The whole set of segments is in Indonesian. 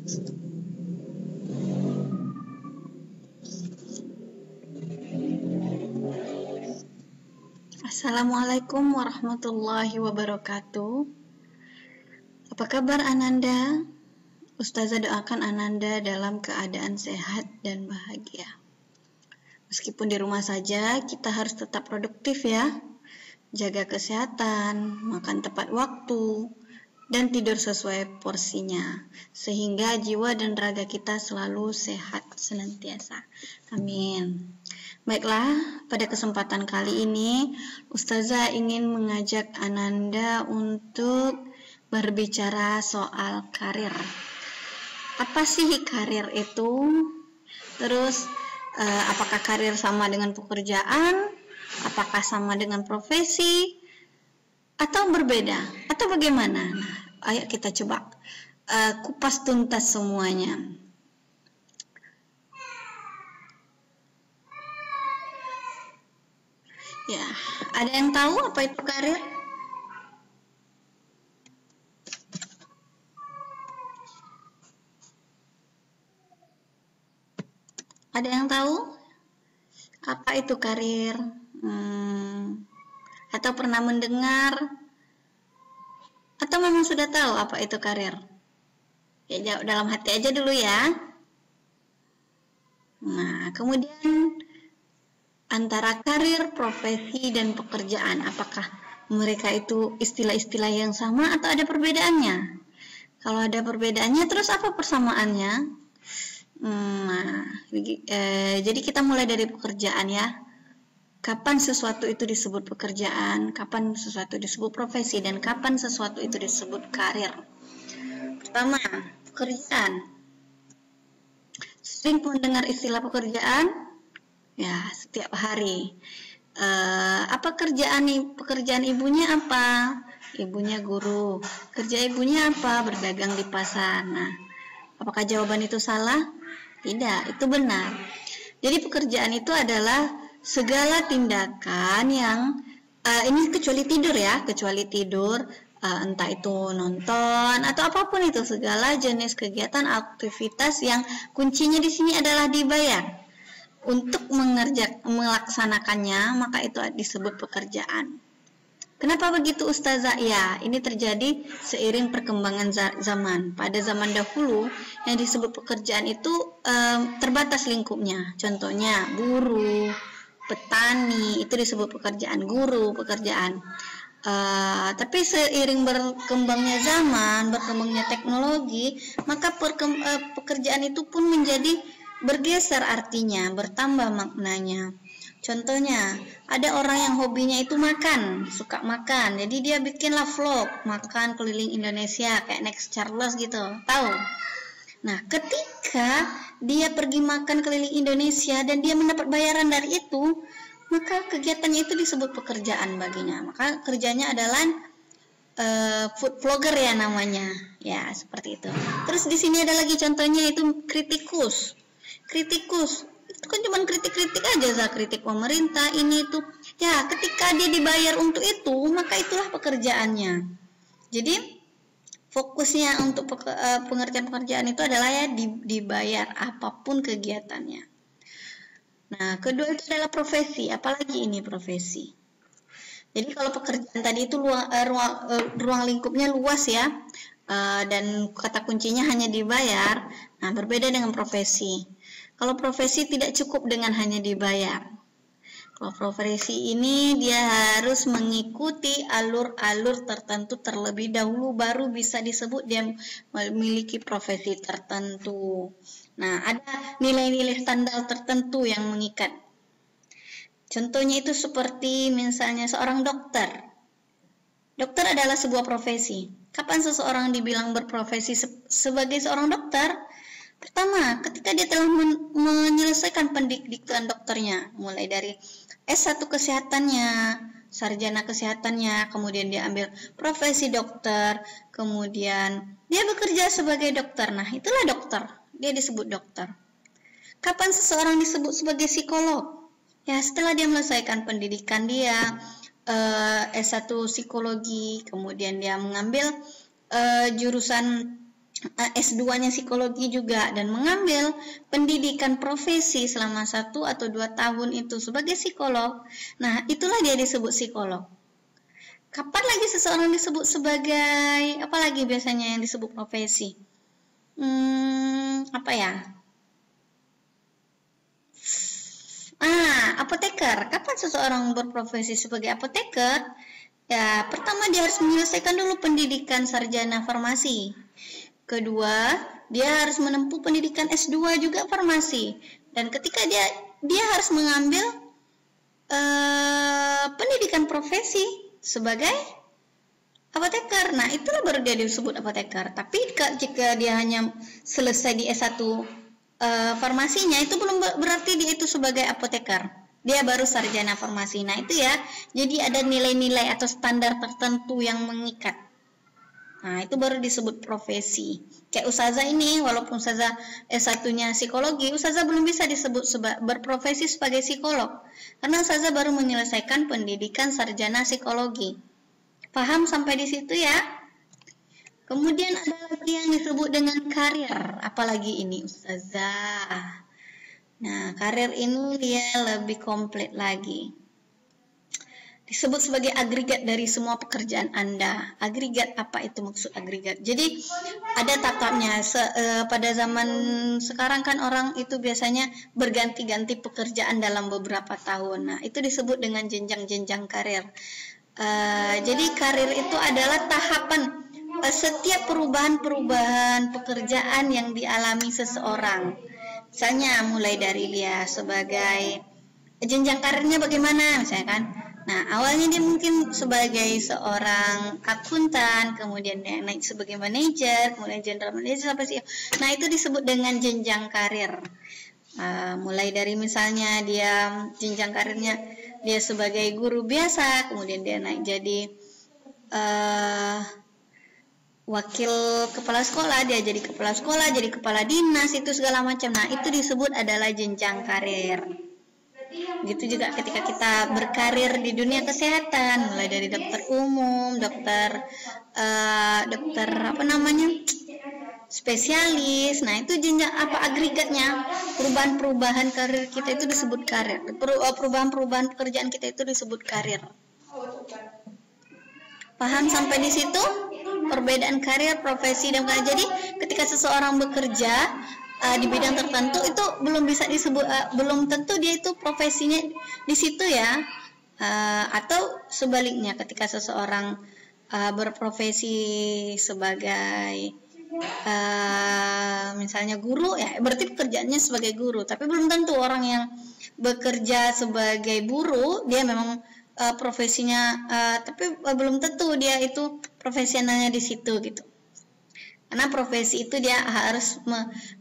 Assalamualaikum warahmatullahi wabarakatuh. Apa kabar Ananda? Ustazah doakan Ananda dalam keadaan sehat dan bahagia. Meskipun di rumah saja, kita harus tetap produktif ya. Jaga kesehatan, makan tepat waktu, dan tidur sesuai porsinya, sehingga jiwa dan raga kita selalu sehat senantiasa. Amin. Baiklah, pada kesempatan kali ini, Ustazah ingin mengajak Ananda untuk berbicara soal karir. Apa sih karir itu? Terus, apakah karir sama dengan pekerjaan? Apakah sama dengan profesi? Atau berbeda? Atau bagaimana? Nah, ayo kita coba kupas tuntas semuanya. Ya, ada yang tahu apa itu karir? Ada yang tahu apa itu karir? Atau pernah mendengar? Atau memang sudah tahu apa itu karir? Ya, jawab dalam hati aja dulu ya. Nah, kemudian antara karir, profesi, dan pekerjaan, apakah mereka itu istilah-istilah yang sama atau ada perbedaannya? Kalau ada perbedaannya, terus apa persamaannya? Jadi kita mulai dari pekerjaan ya. Kapan sesuatu itu disebut pekerjaan, kapan sesuatu disebut profesi, dan kapan sesuatu itu disebut karir. Pertama, pekerjaan. Sering mendengar istilah pekerjaan? Ya, setiap hari. Apa pekerjaan ibunya apa? Ibunya guru. Kerja ibunya apa? Berdagang di pasar. Nah, apakah jawaban itu salah? Tidak, itu benar. Jadi pekerjaan itu adalah segala tindakan yang ini kecuali tidur ya, entah itu nonton atau apapun itu, segala jenis kegiatan aktivitas yang kuncinya di sini adalah dibayar. Untuk melaksanakannya, maka itu disebut pekerjaan. Kenapa begitu Ustazah? Ya, ini terjadi seiring perkembangan zaman. Pada zaman dahulu, yang disebut pekerjaan itu terbatas lingkupnya. Contohnya, buruh, petani, itu disebut pekerjaan. Guru, pekerjaan. Tapi seiring berkembangnya zaman, berkembangnya teknologi, maka pekerjaan itu pun menjadi bergeser artinya, bertambah maknanya. Contohnya, ada orang yang hobinya itu makan, suka makan. Jadi dia bikinlah vlog, makan keliling Indonesia, kayak Next Charles gitu, tahu? Nah, ketika dia pergi makan keliling Indonesia dan dia mendapat bayaran dari itu, maka kegiatannya itu disebut pekerjaan baginya. Maka kerjanya adalah food vlogger ya namanya. Ya, seperti itu. Terus di sini ada lagi contohnya itu kritikus. Kritikus itu kan cuma kritik-kritik aja, kritik pemerintah ini itu. Ya, ketika dia dibayar untuk itu, maka itulah pekerjaannya. Jadi fokusnya untuk pengertian pekerjaan itu adalah ya dibayar apapun kegiatannya. Nah, kedua itu adalah profesi. Apalagi ini profesi. Jadi kalau pekerjaan tadi itu ruang lingkupnya luas ya, dan kata kuncinya hanya dibayar. Nah, berbeda dengan profesi. Kalau profesi tidak cukup dengan hanya dibayar. Kalau profesi ini dia harus mengikuti alur-alur tertentu terlebih dahulu baru bisa disebut dia memiliki profesi tertentu. Nah, ada nilai-nilai standar tertentu yang mengikat. Contohnya itu seperti misalnya seorang dokter. Dokter adalah sebuah profesi. Kapan seseorang dibilang berprofesi sebagai seorang dokter? Pertama, ketika dia telah menyelesaikan pendidikan dokternya, mulai dari S1 kesehatannya, sarjana kesehatannya, kemudian dia ambil profesi dokter, kemudian dia bekerja sebagai dokter. Nah, itulah dokter, dia disebut dokter. Kapan seseorang disebut sebagai psikolog? Ya, setelah dia menyelesaikan pendidikan dia, S1 psikologi, kemudian dia mengambil jurusan S2-nya psikologi juga dan mengambil pendidikan profesi selama 1 atau 2 tahun itu sebagai psikolog. Nah, itulah dia disebut psikolog. Kapan lagi seseorang disebut sebagai apa lagi biasanya yang disebut profesi? Apa ya? Apoteker. Kapan seseorang berprofesi sebagai apoteker? Ya, pertama dia harus menyelesaikan dulu pendidikan sarjana farmasi. Kedua, dia harus menempuh pendidikan S2 juga farmasi. Dan ketika dia harus mengambil pendidikan profesi sebagai apoteker. Nah, itulah baru dia disebut apoteker. Tapi jika dia hanya selesai di S1 farmasinya, itu belum berarti dia itu sebagai apoteker. Dia baru sarjana farmasi. Nah, itu ya. Jadi ada nilai-nilai atau standar tertentu yang mengikat. Nah, itu baru disebut profesi. Kayak ustazah ini, walaupun ustazah S1-nya psikologi, ustazah belum bisa disebut berprofesi sebagai psikolog. Karena ustazah baru menyelesaikan pendidikan sarjana psikologi. Paham sampai di situ ya? Kemudian ada lagi yang disebut dengan karir. Apalagi ini ustazah. Nah, karir ini dia lebih komplit lagi. Disebut sebagai agregat dari semua pekerjaan Anda. Agregat, apa itu maksud agregat? Jadi ada tahapnya. Pada zaman sekarang kan orang itu biasanya berganti-ganti pekerjaan dalam beberapa tahun. Nah, itu disebut dengan jenjang-jenjang karir. Jadi karir itu adalah tahapan setiap perubahan-perubahan pekerjaan yang dialami seseorang. Misalnya mulai dari dia sebagai jenjang karirnya bagaimana misalnya kan. Nah, awalnya dia mungkin sebagai seorang akuntan, kemudian dia naik sebagai manajer, kemudian general manager sampai CEO. Nah, itu disebut dengan jenjang karir. Mulai dari misalnya dia jenjang karirnya dia sebagai guru biasa, kemudian dia naik jadi wakil kepala sekolah, dia jadi kepala sekolah, jadi kepala dinas, itu segala macam. Nah, itu disebut adalah jenjang karir. Gitu juga ketika kita berkarir di dunia kesehatan, mulai dari dokter umum, dokter spesialis. Nah, itu jenjang agregatnya. Perubahan-perubahan karir kita itu disebut karir. Perubahan-perubahan pekerjaan kita itu disebut karir. Paham sampai di situ? Perbedaan karir, profesi, dan karir. Jadi ketika seseorang bekerja di bidang tertentu itu belum bisa disebut, belum tentu dia itu profesinya di situ ya. Atau sebaliknya, ketika seseorang berprofesi sebagai misalnya guru, ya berarti pekerjaannya sebagai guru. Tapi belum tentu orang yang bekerja sebagai buruh dia memang profesinya, tapi belum tentu dia itu profesionalnya di situ gitu. Karena profesi itu dia harus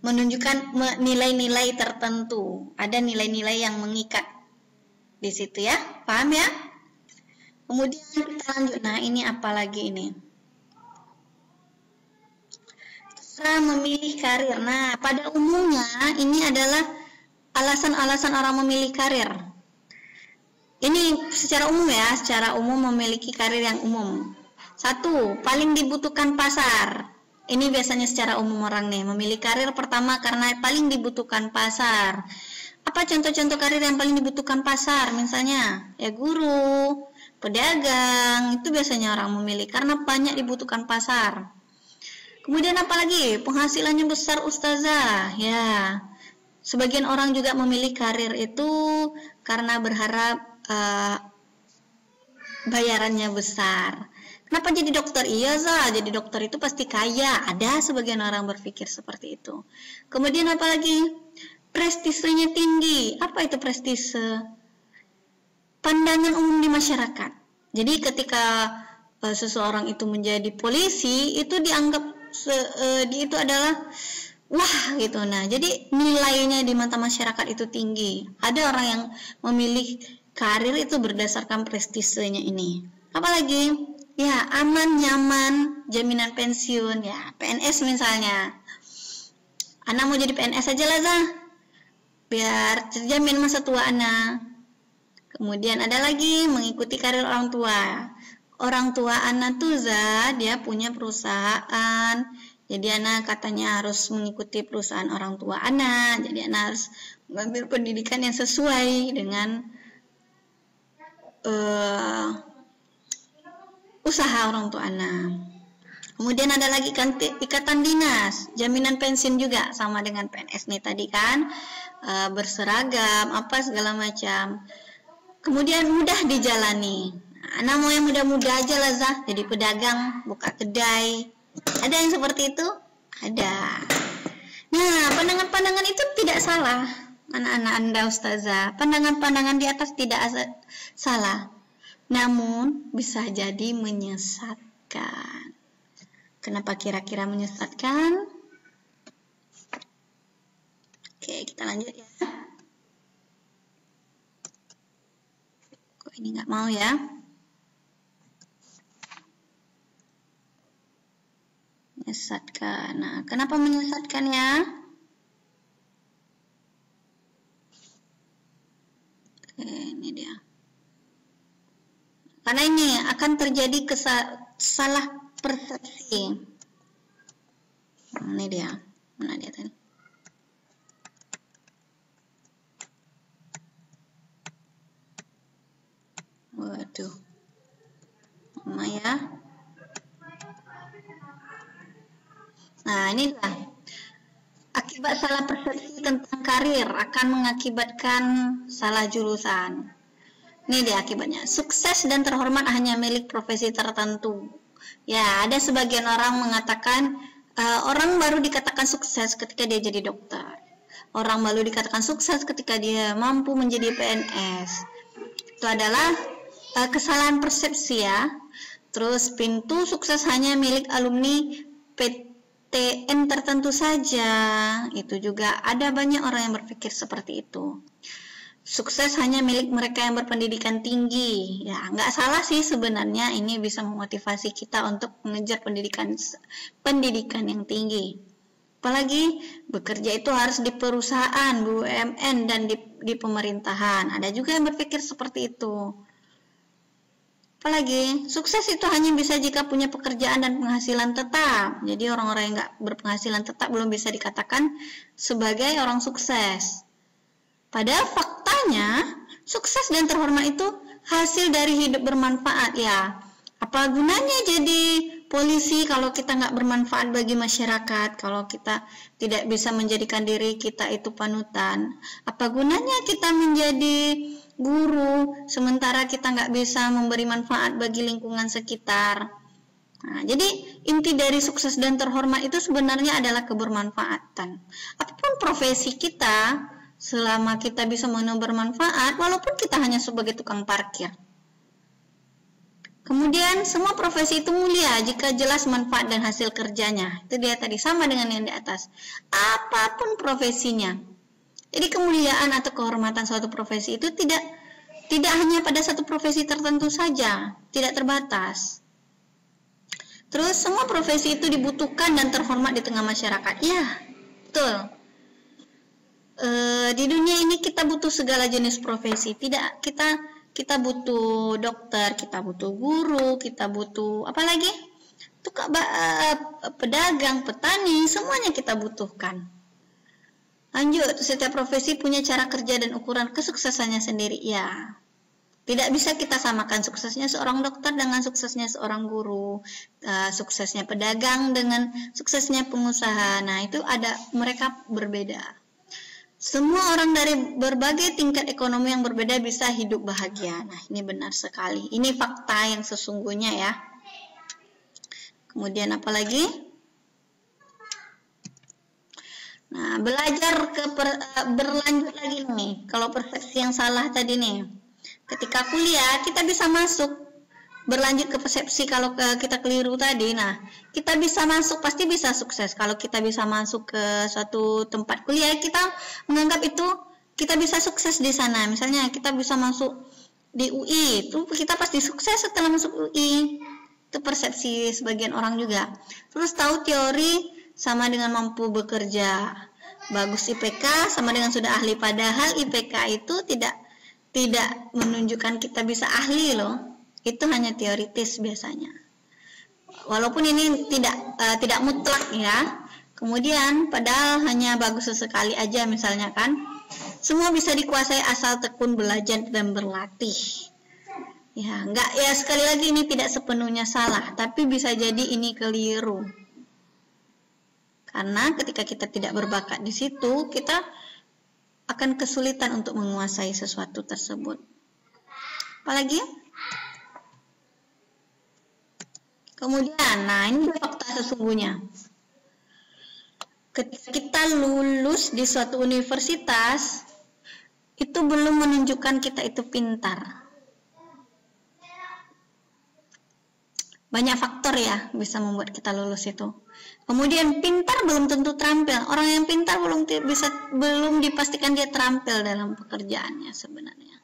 menunjukkan nilai-nilai tertentu. Ada nilai-nilai yang mengikat di situ ya. Paham ya? Kemudian kita lanjut. Nah, ini apa lagi ini? Cara memilih karir. Nah, pada umumnya ini adalah alasan-alasan orang memilih karir. Ini secara umum ya, secara umum memiliki karir yang umum. 1, paling dibutuhkan pasar. Ini biasanya secara umum orang nih memilih karir pertama karena paling dibutuhkan pasar. Apa contoh-contoh karir yang paling dibutuhkan pasar? Misalnya ya guru, pedagang, itu biasanya orang memilih karena banyak dibutuhkan pasar. Kemudian apa lagi? Penghasilannya besar ustazah. Ya, sebagian orang juga memilih karir itu karena berharap bayarannya besar. Kenapa jadi dokter? Iya, Zah, jadi dokter itu pasti kaya. Ada sebagian orang berpikir seperti itu. Kemudian apa lagi? Prestisenya tinggi. Apa itu prestise? Pandangan umum di masyarakat. Jadi ketika seseorang itu menjadi polisi, itu dianggap itu adalah wah gitu. Nah, jadi nilainya di mata masyarakat itu tinggi. Ada orang yang memilih karir itu berdasarkan prestisenya ini. Apalagi? Ya, aman, nyaman, jaminan pensiun, ya, PNS misalnya. Anak mau jadi PNS aja lah, Zah. Biar terjamin masa tua anak. Kemudian ada lagi, mengikuti karir orang tua. Orang tua anak tuh, Zah, dia punya perusahaan Jadi anak katanya harus mengikuti perusahaan orang tua anak. Jadi anak harus mengambil pendidikan yang sesuai dengan usaha orang tua anak. Kemudian ada lagi ikatan dinas, jaminan pensiun juga sama dengan PNS nih tadi kan, berseragam, apa segala macam. Kemudian mudah dijalani. Anak mau yang mudah-mudah aja lah Zah, jadi pedagang, buka kedai. Ada yang seperti itu? Ada. Nah, pandangan-pandangan itu tidak salah, anak-anak Anda Ustazah. Pandangan-pandangan di atas tidak salah, namun bisa jadi menyesatkan. Kenapa kira-kira menyesatkan? Oke, kita lanjut ya. Kok ini nggak mau ya? Menyesatkan. Nah, kenapa menyesatkan ya? Oke, ini dia. Karena ini akan terjadi salah persepsi. Ini dia. Mana dia tadi? Waduh. Mama ya. Nah, inilah akibat salah persepsi tentang karir akan mengakibatkan salah jurusan. Ini dia akibatnya. Sukses dan terhormat hanya milik profesi tertentu. Ya, ada sebagian orang mengatakan orang baru dikatakan sukses ketika dia jadi dokter. Orang baru dikatakan sukses ketika dia mampu menjadi PNS. Itu adalah kesalahan persepsi ya. Terus pintu sukses hanya milik alumni PTN tertentu saja. Itu juga ada banyak orang yang berpikir seperti itu. Sukses hanya milik mereka yang berpendidikan tinggi. Ya, nggak salah sih sebenarnya, ini bisa memotivasi kita untuk mengejar pendidikan yang tinggi. Apalagi bekerja itu harus di perusahaan, BUMN, dan di pemerintahan. Ada juga yang berpikir seperti itu. Apalagi sukses itu hanya bisa jika punya pekerjaan dan penghasilan tetap. Jadi orang-orang yang nggak berpenghasilan tetap belum bisa dikatakan sebagai orang sukses. Padahal faktanya, sukses dan terhormat itu hasil dari hidup bermanfaat ya. Apa gunanya jadi polisi kalau kita nggak bermanfaat bagi masyarakat, kalau kita tidak bisa menjadikan diri kita itu panutan? Apa gunanya kita menjadi guru, sementara kita nggak bisa memberi manfaat bagi lingkungan sekitar? Nah, jadi inti dari sukses dan terhormat itu sebenarnya adalah kebermanfaatan. Apapun profesi kita, selama kita bisa bermanfaat, walaupun kita hanya sebagai tukang parkir. Kemudian semua profesi itu mulia jika jelas manfaat dan hasil kerjanya. Itu dia tadi, sama dengan yang di atas. Apapun profesinya. Jadi kemuliaan atau kehormatan suatu profesi itu tidak hanya pada satu profesi tertentu saja, tidak terbatas. Terus semua profesi itu dibutuhkan dan terhormat di tengah masyarakat. Ya, betul. Di dunia ini kita butuh segala jenis profesi. Kita butuh dokter, kita butuh guru, kita butuh apa lagi? Pedagang, petani, semuanya kita butuhkan. Lanjut, setiap profesi punya cara kerja dan ukuran kesuksesannya sendiri. Ya, tidak bisa kita samakan suksesnya seorang dokter dengan suksesnya seorang guru, suksesnya pedagang dengan suksesnya pengusaha. Nah, itu mereka berbeda. Semua orang dari berbagai tingkat ekonomi yang berbeda bisa hidup bahagia. Nah, ini benar sekali. Ini fakta yang sesungguhnya ya. Kemudian apa lagi? Nah, belajar berlanjut lagi nih. Kalau persepsi yang salah tadi nih. Ketika kuliah, kita bisa masuk. Berlanjut ke persepsi kalau kita keliru tadi. Nah, kita bisa masuk, pasti bisa sukses. Kalau kita bisa masuk ke suatu tempat kuliah, kita menganggap itu kita bisa sukses di sana. Misalnya kita bisa masuk di UI, itu kita pasti sukses setelah masuk UI. Itu persepsi sebagian orang juga. Terus tahu teori sama dengan mampu bekerja. Bagus IPK sama dengan sudah ahli. Padahal IPK itu tidak menunjukkan kita bisa ahli loh. Itu hanya teoritis biasanya. Walaupun ini tidak mutlak ya. Kemudian padahal hanya bagus sesekali aja misalnya kan. Semua bisa dikuasai asal tekun belajar dan berlatih. Ya, sekali lagi ini tidak sepenuhnya salah, tapi bisa jadi ini keliru. Karena ketika kita tidak berbakat di situ, kita akan kesulitan untuk menguasai sesuatu tersebut. Apalagi? Kemudian, ini fakta sesungguhnya. Ketika kita lulus di suatu universitas, itu belum menunjukkan kita itu pintar. Banyak faktor ya bisa membuat kita lulus itu. Kemudian pintar belum tentu terampil. Orang yang pintar belum dipastikan dia terampil dalam pekerjaannya sebenarnya.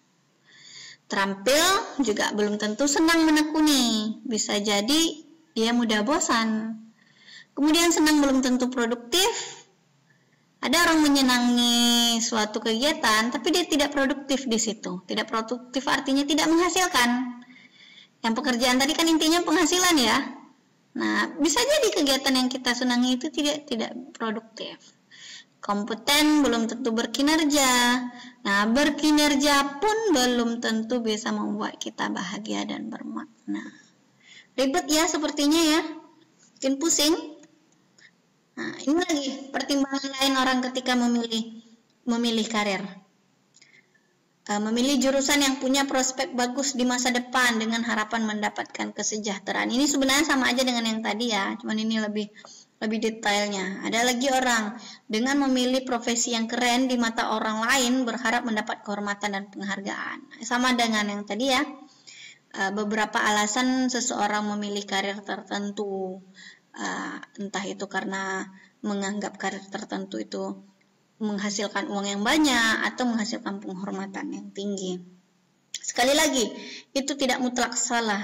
Terampil juga belum tentu senang menekuni. Bisa jadi dia mudah bosan. Kemudian senang belum tentu produktif. Ada orang menyenangi suatu kegiatan, tapi dia tidak produktif di situ. Tidak produktif artinya tidak menghasilkan. Yang pekerjaan tadi kan intinya penghasilan ya. Nah, bisa jadi kegiatan yang kita senangi itu tidak produktif. Kompeten belum tentu berkinerja. Nah, berkinerja pun belum tentu bisa membuat kita bahagia dan bermakna. Ribet ya sepertinya ya. Bikin pusing. Nah, ini lagi pertimbangan lain orang ketika memilih karir. Memilih jurusan yang punya prospek bagus di masa depan dengan harapan mendapatkan kesejahteraan. Ini sebenarnya sama aja dengan yang tadi ya, cuman ini lebih detailnya. Ada lagi orang dengan memilih profesi yang keren di mata orang lain berharap mendapat kehormatan dan penghargaan. Sama dengan yang tadi ya. Beberapa alasan seseorang memilih karir tertentu, entah itu karena menganggap karir tertentu itu menghasilkan uang yang banyak atau menghasilkan penghormatan yang tinggi. Sekali lagi, itu tidak mutlak salah.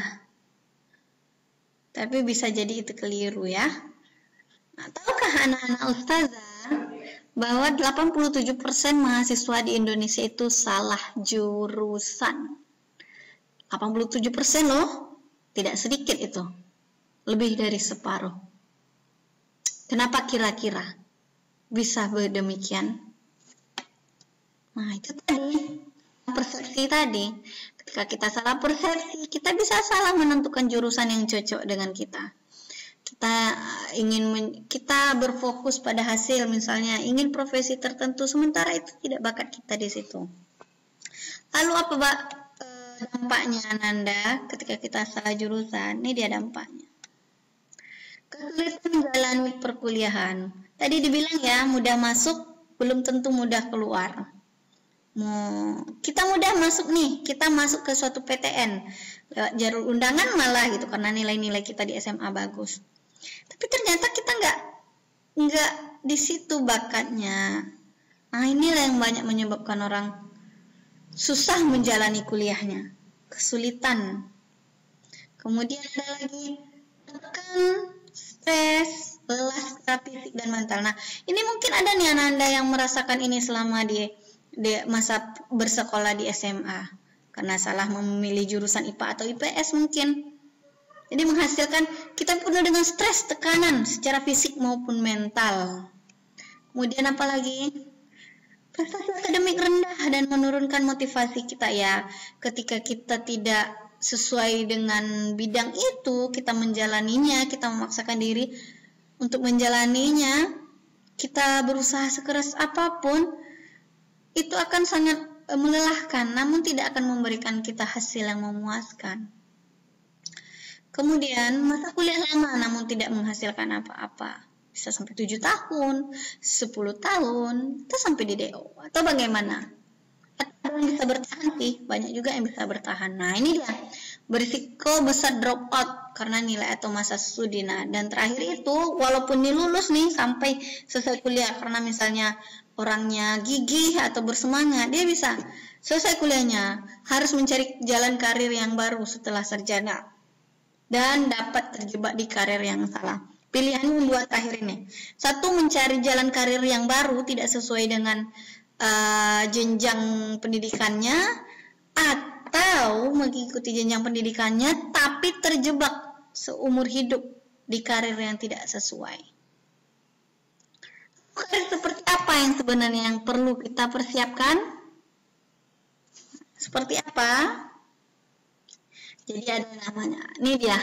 Tapi bisa jadi itu keliru ya. Nah, tahukah anak-anak ustazah bahwa 87% mahasiswa di Indonesia itu salah jurusan. 87% loh, tidak sedikit itu. Lebih dari separuh. Kenapa kira-kira bisa berdemikian? Nah, itu tadi persepsi tadi. Ketika kita salah persepsi, kita bisa salah menentukan jurusan yang cocok dengan kita. Kita berfokus pada hasil, misalnya ingin profesi tertentu, sementara itu tidak bakat kita di situ. Lalu apa dampaknya Ananda ketika kita salah jurusan? Ini dia dampaknya. Kesulitan menjalani perkuliahan. Tadi dibilang ya, mudah masuk belum tentu mudah keluar. Kita mudah masuk nih, kita masuk ke suatu PTN lewat jalur undangan malah gitu karena nilai-nilai kita di SMA bagus. Tapi ternyata kita nggak di situ bakatnya. Nah, inilah yang banyak menyebabkan orang susah menjalani kuliahnya, kesulitan. Kemudian ada lagi tekan, stres, lelah secara fisik dan mental. Nah, ini mungkin ada nih Anda yang merasakan ini selama di masa bersekolah di SMA karena salah memilih jurusan IPA atau IPS mungkin. Jadi menghasilkan kita penuh dengan stres, tekanan secara fisik maupun mental. Kemudian apa lagi? Prestasi akademik rendah dan menurunkan motivasi kita ya. Ketika kita tidak sesuai dengan bidang itu, kita menjalaninya, kita memaksakan diri untuk menjalaninya, kita berusaha sekeras apapun, itu akan sangat melelahkan, namun tidak akan memberikan kita hasil yang memuaskan. Kemudian, masa kuliah lama namun tidak menghasilkan apa-apa. Bisa sampai 7 tahun, 10 tahun, itu sampai di DO. Atau bagaimana? Ada yang bisa bertahan sih, banyak juga yang bisa bertahan. Nah, ini dia, berisiko besar drop out karena nilai atau masa studi. Nah, dan terakhir itu, walaupun lulus nih sampai selesai kuliah, karena misalnya orangnya gigih atau bersemangat, dia bisa selesai kuliahnya, harus mencari jalan karir yang baru setelah sarjana, dan dapat terjebak di karir yang salah. Pilihannya dua terakhir ini. Satu, mencari jalan karir yang baru, tidak sesuai dengan jenjang pendidikannya, atau mengikuti jenjang pendidikannya tapi terjebak seumur hidup di karir yang tidak sesuai. Karir seperti apa yang sebenarnya yang perlu kita persiapkan? Seperti apa? Jadi ada namanya, ini dia.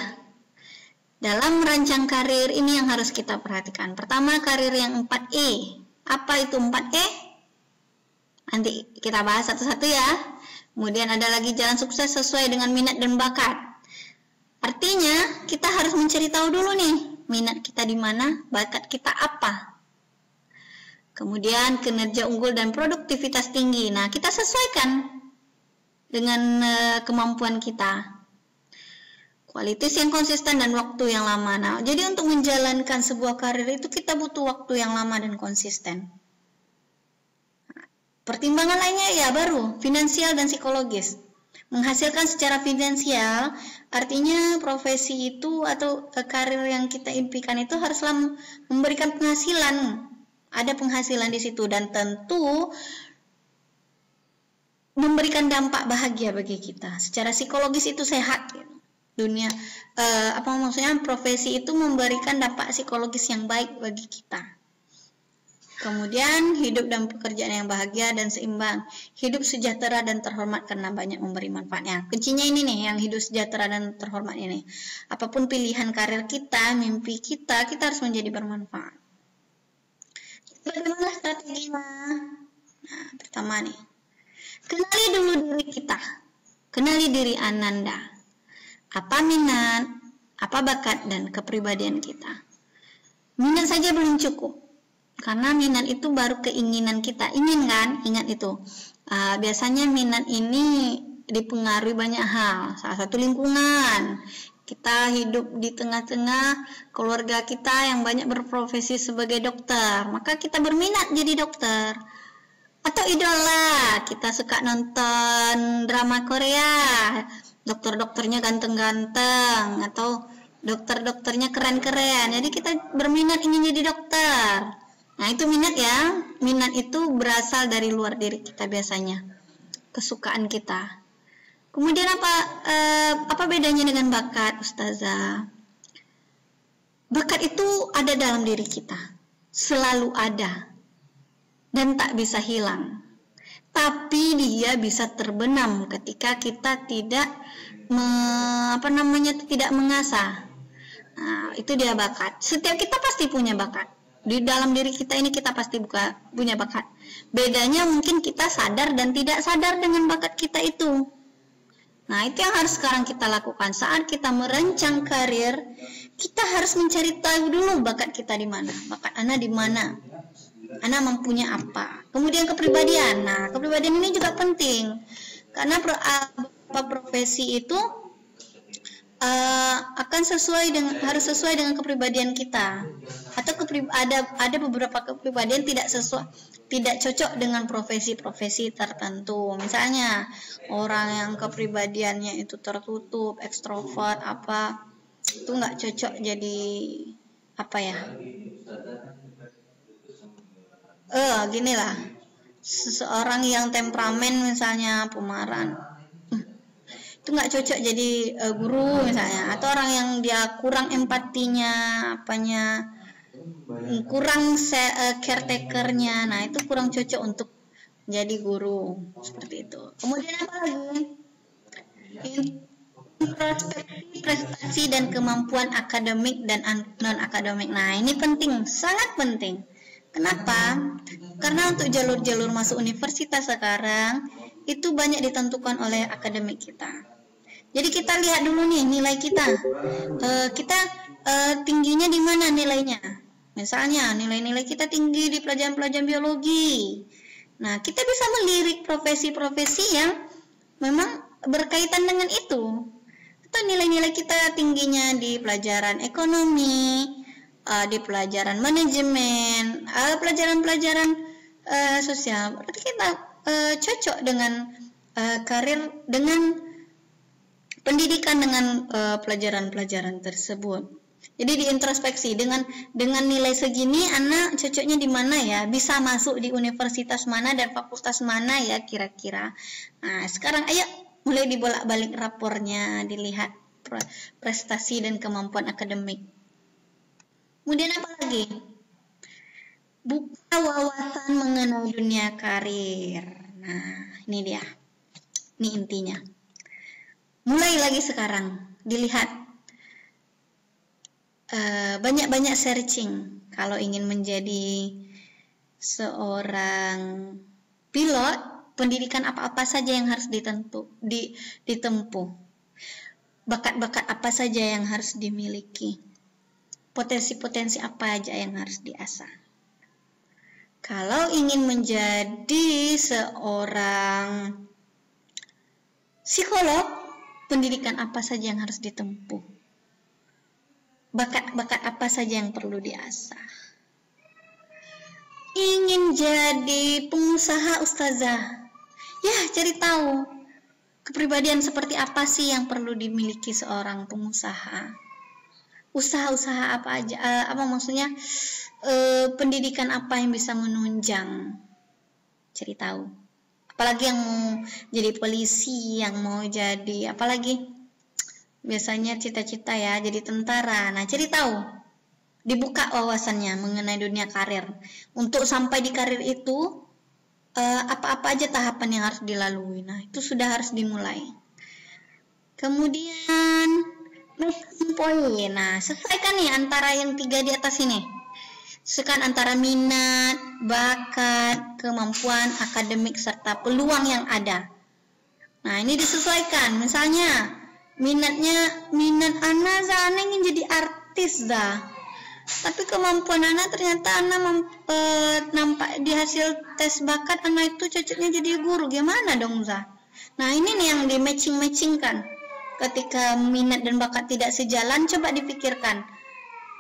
Dalam merancang karir ini yang harus kita perhatikan. Pertama, karir yang 4E. Apa itu 4E? Nanti kita bahas satu-satu ya. Kemudian ada lagi jalan sukses sesuai dengan minat dan bakat. Artinya, kita harus mencari tahu dulu nih, minat kita di mana, bakat kita apa. Kemudian kinerja unggul dan produktivitas tinggi. Nah, kita sesuaikan dengan kemampuan kita. Kualitas yang konsisten dan waktu yang lama. Nah, jadi untuk menjalankan sebuah karir itu kita butuh waktu yang lama dan konsisten. Pertimbangan lainnya ya baru, finansial dan psikologis. Menghasilkan secara finansial, artinya profesi itu atau karir yang kita impikan itu haruslah memberikan penghasilan. Ada penghasilan di situ dan tentu memberikan dampak bahagia bagi kita. Secara psikologis itu sehat. Dunia profesi itu memberikan dampak psikologis yang baik bagi kita. Kemudian hidup dan pekerjaan yang bahagia dan seimbang, hidup sejahtera dan terhormat karena banyak memberi manfaatnya. Kuncinya ini nih, yang hidup sejahtera dan terhormat ini. Apapun pilihan karir kita, mimpi kita harus menjadi bermanfaat. Bagaimana strateginya? Nah, pertama nih, kenali dulu diri kita, kenali diri Ananda. Apa minat, apa bakat dan kepribadian kita. Minat saja belum cukup, karena minat itu baru keinginan kita. Ingin kan? Ingat itu. Biasanya minat ini dipengaruhi banyak hal. Salah satu lingkungan. Kita hidup di tengah-tengah keluarga kita yang banyak berprofesi sebagai dokter, maka kita berminat jadi dokter. Atau idola, kita suka nonton drama Korea, dokter-dokternya ganteng-ganteng, atau dokter-dokternya keren-keren, jadi kita berminat ingin jadi dokter. Nah, itu minat ya. Minat itu berasal dari luar diri kita biasanya, kesukaan kita. Kemudian apa bedanya dengan bakat, Ustazah? Bakat itu ada dalam diri kita, selalu ada dan tak bisa hilang. Tapi dia bisa terbenam ketika kita tidak tidak mengasah. Nah, itu dia bakat. Setiap kita pasti punya bakat. Di dalam diri kita ini kita pasti punya bakat. Bedanya mungkin kita sadar dan tidak sadar dengan bakat kita itu. Nah, itu yang harus sekarang kita lakukan. Saat kita merancang karir, kita harus mencari tahu dulu bakat kita di mana. Bakat Ana di mana? Ana mampunya apa? Kemudian kepribadian. Nah, kepribadian ini juga penting. Karena profesi itu harus sesuai dengan kepribadian kita. Atau ada beberapa kepribadian tidak cocok dengan profesi-profesi tertentu. Misalnya orang yang kepribadiannya itu tertutup, ekstrovert, itu nggak cocok jadi gini lah, seseorang yang temperamen misalnya pemarahan, itu nggak cocok jadi guru misalnya. Atau orang yang dia kurang empatinya, kurang caretakernya, nah itu kurang cocok untuk jadi guru, seperti itu. Kemudian apa lagi? Introspeksi prestasi dan kemampuan akademik dan non akademik. Nah, ini penting, sangat penting. Kenapa? Karena untuk jalur-jalur masuk universitas sekarang itu banyak ditentukan oleh akademik kita. Jadi kita lihat dulu nih nilai kita. Kita tingginya di mana nilainya? Misalnya nilai-nilai kita tinggi di pelajaran-pelajaran biologi. Nah, kita bisa melirik profesi-profesi yang memang berkaitan dengan itu. Atau nilai-nilai kita tingginya di pelajaran ekonomi, di pelajaran manajemen, pelajaran-pelajaran sosial. Berarti kita cocok dengan karir, dengan pendidikan, dengan pelajaran-pelajaran tersebut. Jadi diintrospeksi dengan nilai segini, anak cocoknya di mana ya? Bisa masuk di universitas mana dan fakultas mana ya kira-kira? Nah, sekarang ayo mulai dibolak-balik rapornya, dilihat prestasi dan kemampuan akademik. Kemudian apa lagi? Buka wawasan mengenai dunia karir. Nah, ini dia. Ini intinya. Mulai lagi sekarang. Dilihat. Banyak-banyak searching. Kalau ingin menjadi seorang pilot, pendidikan apa-apa saja yang harus ditempuh. Bakat-bakat apa saja yang harus dimiliki. Potensi-potensi apa aja yang harus diasah. Kalau ingin menjadi seorang psikolog, pendidikan apa saja yang harus ditempuh? Bakat-bakat apa saja yang perlu diasah? Ingin jadi pengusaha ustazah, ya cari tahu kepribadian seperti apa sih yang perlu dimiliki seorang pengusaha. Usaha-usaha apa aja, pendidikan apa yang bisa menunjang, cari tahu. Apalagi yang mau jadi polisi, yang mau jadi apalagi, biasanya cita-cita ya jadi tentara. Nah, cari tahu, dibuka wawasannya mengenai dunia karir. Untuk sampai di karir itu apa-apa aja tahapan yang harus dilalui. Nah, itu sudah harus dimulai. Kemudian matching point. Nah, sesuaikan nih antara yang 3 di atas ini. Sesuaikan antara minat, bakat, kemampuan akademik serta peluang yang ada. Nah, ini disesuaikan. Misalnya, minat Ana ingin jadi artis dah. Tapi kemampuan Ana ternyata Ana nampak di hasil tes bakat Ana itu cocoknya jadi guru. Gimana dong, Za? Nah, ini nih yang di matching-matchingkan. Ketika minat dan bakat tidak sejalan, coba dipikirkan,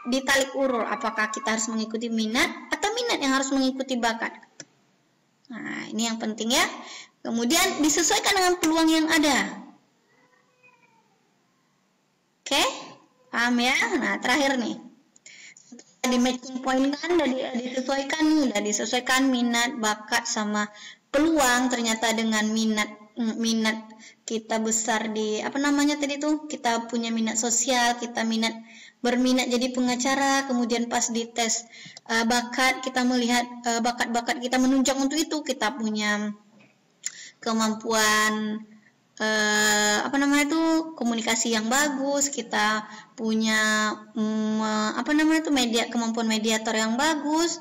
ditarik urur, apakah kita harus mengikuti minat atau minat yang harus mengikuti bakat. Nah, ini yang penting ya. Kemudian disesuaikan dengan peluang yang ada. Oke, paham ya? Nah, terakhir nih, di matching point kan udah disesuaikan minat, bakat sama peluang. Ternyata dengan minat kita besar di kita punya minat sosial, kita berminat jadi pengacara, kemudian pas di tes bakat kita melihat bakat-bakat kita menunjang untuk itu, kita punya kemampuan komunikasi yang bagus, kita punya kemampuan mediator yang bagus.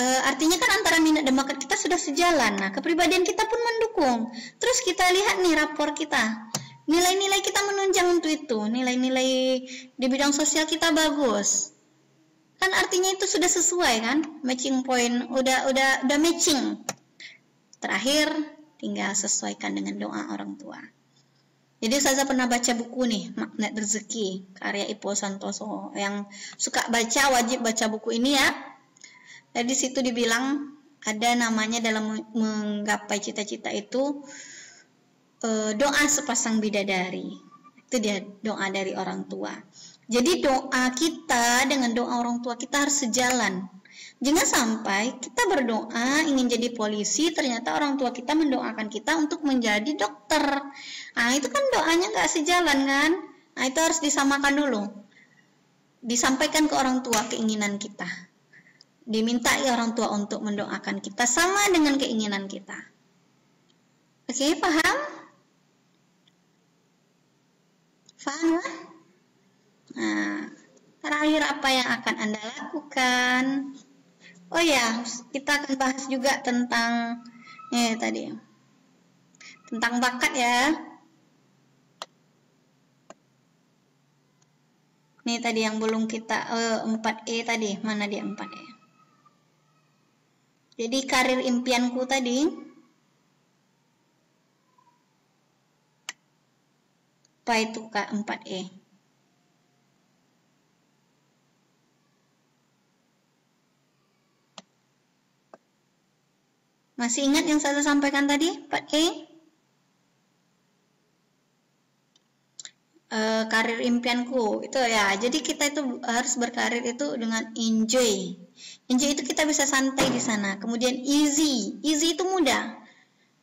Artinya kan antara minat dan bakat kita sudah sejalan. Nah, kepribadian kita pun mendukung. Terus kita lihat nih rapor kita. Nilai-nilai kita menunjang untuk itu. Nilai-nilai di bidang sosial kita bagus. Kan artinya itu sudah sesuai kan? Matching point udah matching. Terakhir tinggal sesuaikan dengan doa orang tua. Jadi saya pernah baca buku nih, Magnet Rezeki, karya Ippo Santoso. Yang suka baca wajib baca buku ini ya. Di situ dibilang ada namanya dalam menggapai cita-cita itu doa sepasang bidadari. Itu dia doa dari orang tua. Jadi doa kita dengan doa orang tua kita harus sejalan. Jangan sampai kita berdoa ingin jadi polisi, ternyata orang tua kita mendoakan kita untuk menjadi dokter. Nah, itu kan doanya nggak sejalan kan? Nah, itu harus disamakan dulu. Disampaikan ke orang tua keinginan kita. Dimintai orang tua untuk mendoakan kita sama dengan keinginan kita. Oke, paham? Paham ya? Nah, terakhir apa yang akan Anda lakukan? Oh ya, kita akan bahas juga tentang tentang bakat ya. Ini tadi yang belum kita 4E tadi, mana dia 4E? Jadi karir impianku tadi, apa itu Kak 4E? Masih ingat yang saya sampaikan tadi 4E? Karir impianku itu ya, jadi kita itu harus berkarir itu dengan enjoy. Enjoy itu kita bisa santai di sana. Kemudian easy itu mudah.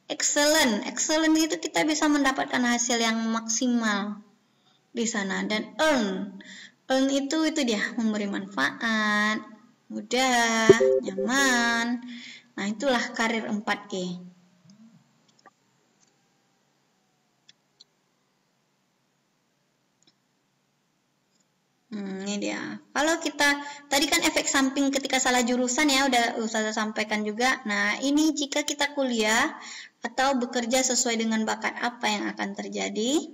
Excellent itu kita bisa mendapatkan hasil yang maksimal. di sana. Dan earn itu dia memberi manfaat, mudah, nyaman. Nah, itulah karir 4E. Ini dia. Kalau kita tadi kan efek samping ketika salah jurusan ya, udah Ustazah sampaikan juga. Nah, ini jika kita kuliah atau bekerja sesuai dengan bakat, apa yang akan terjadi?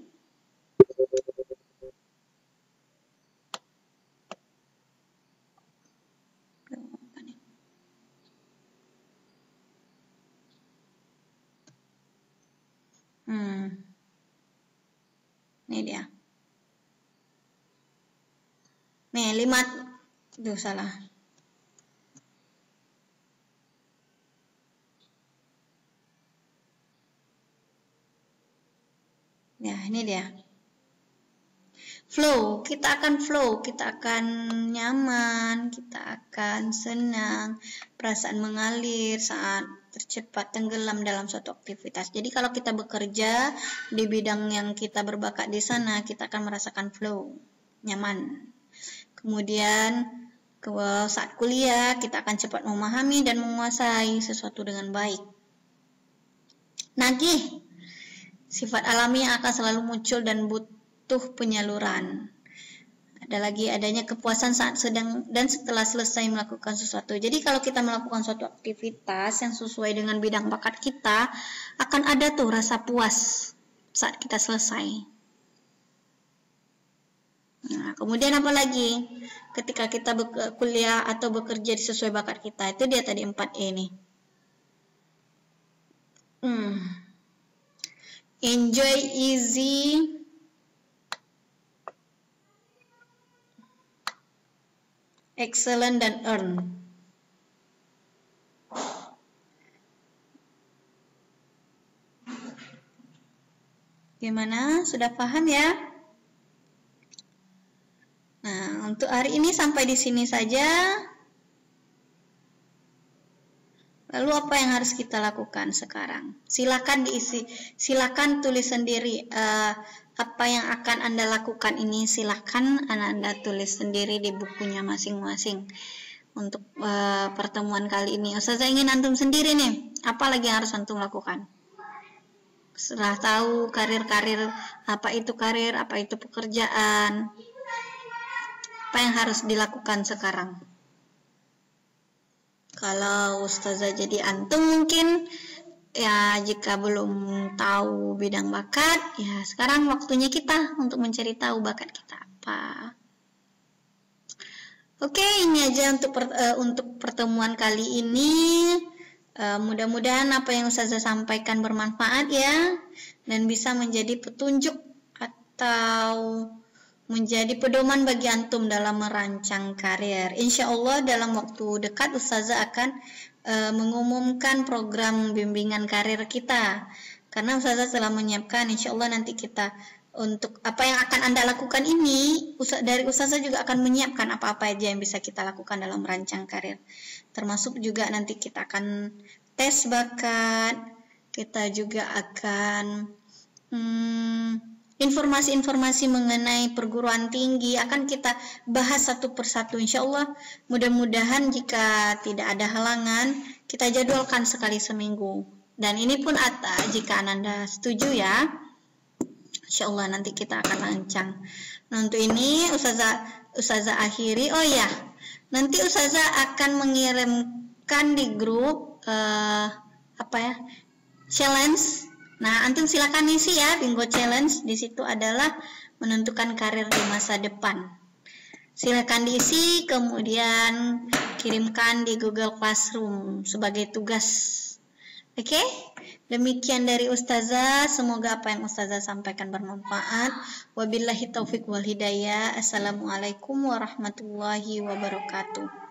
Ini dia. Nih, 5. Duh, salah. Ya, ini dia. Flow, kita akan nyaman, kita akan senang, perasaan mengalir saat tercepat tenggelam dalam suatu aktivitas. Jadi kalau kita bekerja di bidang yang kita berbakat di sana, kita akan merasakan flow, nyaman. Kemudian saat kuliah, kita akan cepat memahami dan menguasai sesuatu dengan baik. Nagih, sifat alami yang akan selalu muncul dan butuh penyaluran. Ada lagi adanya kepuasan saat sedang dan setelah selesai melakukan sesuatu. Jadi kalau kita melakukan suatu aktivitas yang sesuai dengan bidang bakat kita, akan ada tuh rasa puas saat kita selesai. Nah, kemudian apa lagi? Ketika kita kuliah atau bekerja sesuai bakat kita, itu dia tadi 4E nih. Enjoy, easy, excellent, dan earn. Gimana? Sudah paham ya? Nah, untuk hari ini sampai di sini saja. Lalu apa yang harus kita lakukan sekarang? Silakan diisi, silakan tulis sendiri apa yang akan Anda lakukan ini. Silakan Anda tulis sendiri di bukunya masing-masing untuk pertemuan kali ini. Ustazah ingin antum sendiri nih, apa lagi yang harus antum lakukan? Setelah tahu karir-karir, apa itu karir, apa itu pekerjaan, apa yang harus dilakukan sekarang? Kalau Ustazah jadi antum mungkin ya, jika belum tahu bidang bakat, ya sekarang waktunya kita untuk mencari tahu bakat kita apa. Oke, ini aja untuk pertemuan kali ini. Mudah-mudahan apa yang Ustazah sampaikan bermanfaat ya, dan bisa menjadi petunjuk atau menjadi pedoman bagi antum dalam merancang karir. Insya Allah dalam waktu dekat Ustazah akan mengumumkan program bimbingan karir kita. Karena Ustazah telah menyiapkan, insya Allah nanti kita untuk apa yang akan Anda lakukan ini, dari Ustazah juga akan menyiapkan apa-apa aja yang bisa kita lakukan dalam merancang karir. Termasuk juga nanti kita akan tes bakat, kita juga akan informasi-informasi mengenai perguruan tinggi akan kita bahas satu persatu. Insya Allah mudah-mudahan jika tidak ada halangan kita jadwalkan sekali seminggu, dan ini pun jika Anda setuju ya, Insya Allah nanti kita akan rancang. Nah, untuk ini Ustazah akhiri. Oh ya, nanti Ustazah akan mengirimkan di grup challenge. Nah, antum silakan isi ya, bingo challenge. Di situ adalah menentukan karir di masa depan. Silakan diisi, kemudian kirimkan di Google Classroom sebagai tugas. Oke? Demikian dari Ustazah. Semoga apa yang Ustazah sampaikan bermanfaat. Wabillahi taufiq wal hidayah. Assalamualaikum warahmatullahi wabarakatuh.